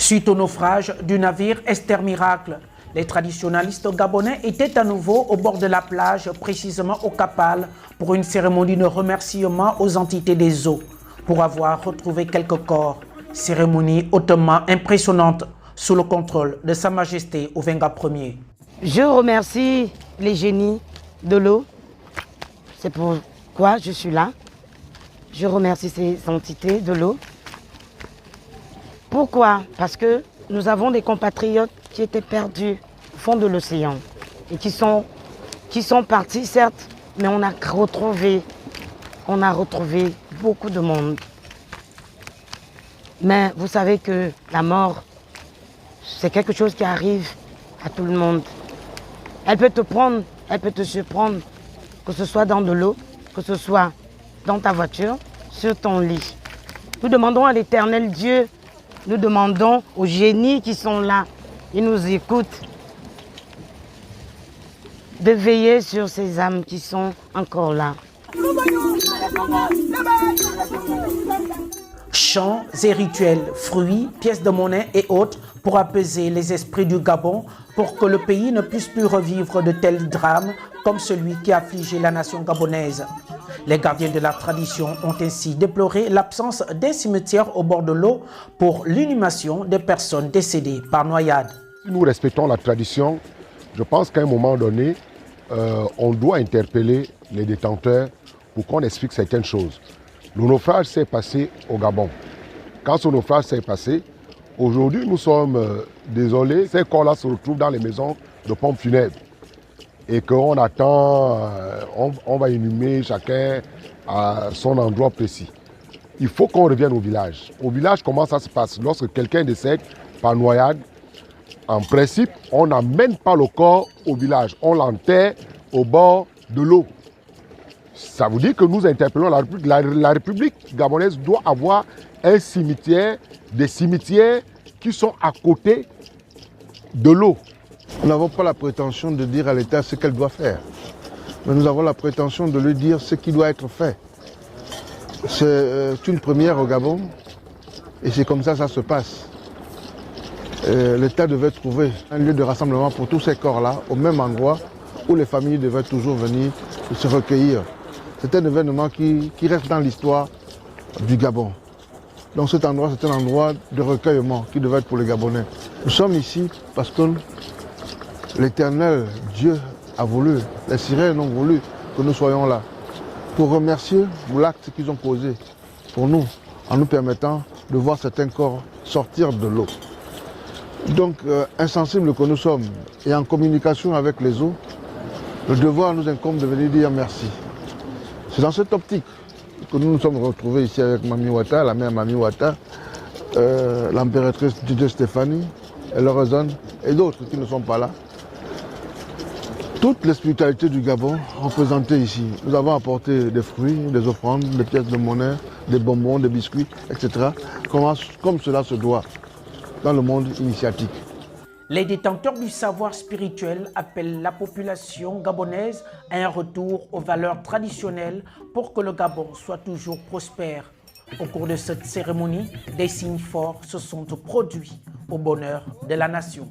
Suite au naufrage du navire Esther Miracle, les traditionalistes gabonais étaient à nouveau au bord de la plage, précisément au Kapal, pour une cérémonie de remerciement aux entités des eaux, pour avoir retrouvé quelques corps. Cérémonie hautement impressionnante sous le contrôle de Sa Majesté Ovenga Ier. Je remercie les génies de l'eau. C'est pourquoi je suis là. Je remercie ces entités de l'eau. Pourquoi? Parce que nous avons des compatriotes qui étaient perdus au fond de l'océan et qui sont partis, certes, mais on a retrouvé beaucoup de monde. Mais vous savez que la mort, c'est quelque chose qui arrive à tout le monde. Elle peut te prendre, elle peut te surprendre, que ce soit dans de l'eau, que ce soit dans ta voiture, sur ton lit. Nous demandons à l'Éternel Dieu, nous demandons aux génies qui sont là, ils nous écoutent, de veiller sur ces âmes qui sont encore là. Chants et rituels, fruits, pièces de monnaie et autres pour apaiser les esprits du Gabon, pour que le pays ne puisse plus revivre de tels drames comme celui qui a affligé la nation gabonaise. Les gardiens de la tradition ont ainsi déploré l'absence d'un cimetière au bord de l'eau pour l'inhumation des personnes décédées par noyade. Nous respectons la tradition. Je pense qu'à un moment donné, on doit interpeller les détenteurs pour qu'on explique certaines choses. Le naufrage s'est passé au Gabon. Quand ce naufrage s'est passé, aujourd'hui nous sommes désolés, ces corps-là se retrouvent dans les maisons de pompes funèbres. Et qu'on attend, on va inhumer chacun à son endroit précis. Il faut qu'on revienne au village. Au village, comment ça se passe? Lorsque quelqu'un décède par noyade, en principe, on n'amène pas le corps au village. On l'enterre au bord de l'eau. Ça veut dire que nous interpellons la République. La République gabonaise doit avoir un cimetière, des cimetières qui sont à côté de l'eau. Nous n'avons pas la prétention de dire à l'État ce qu'elle doit faire. Mais nous avons la prétention de lui dire ce qui doit être fait. C'est une première au Gabon et c'est comme ça que ça se passe. L'État devait trouver un lieu de rassemblement pour tous ces corps-là, au même endroit où les familles devaient toujours venir se recueillir. C'est un événement qui reste dans l'histoire du Gabon. Donc cet endroit, c'est un endroit de recueillement qui devait être pour les Gabonais. Nous sommes ici parce que l'Éternel Dieu a voulu, les Syriens ont voulu que nous soyons là pour remercier pour l'acte qu'ils ont posé pour nous, en nous permettant de voir certains corps sortir de l'eau. Donc, insensibles que nous sommes et en communication avec les eaux, le devoir nous incombe de venir dire merci. C'est dans cette optique que nous nous sommes retrouvés ici avec Mami Wata, la mère Mami Wata, l'impératrice Dieu Stéphanie, Elorezone et d'autres qui ne sont pas là. Toutes les spiritualités du Gabon représentées ici. Nous avons apporté des fruits, des offrandes, des pièces de monnaie, des bonbons, des biscuits, etc. Comme cela se doit dans le monde initiatique. Les détenteurs du savoir spirituel appellent la population gabonaise à un retour aux valeurs traditionnelles pour que le Gabon soit toujours prospère. Au cours de cette cérémonie, des signes forts se sont produits au bonheur de la nation.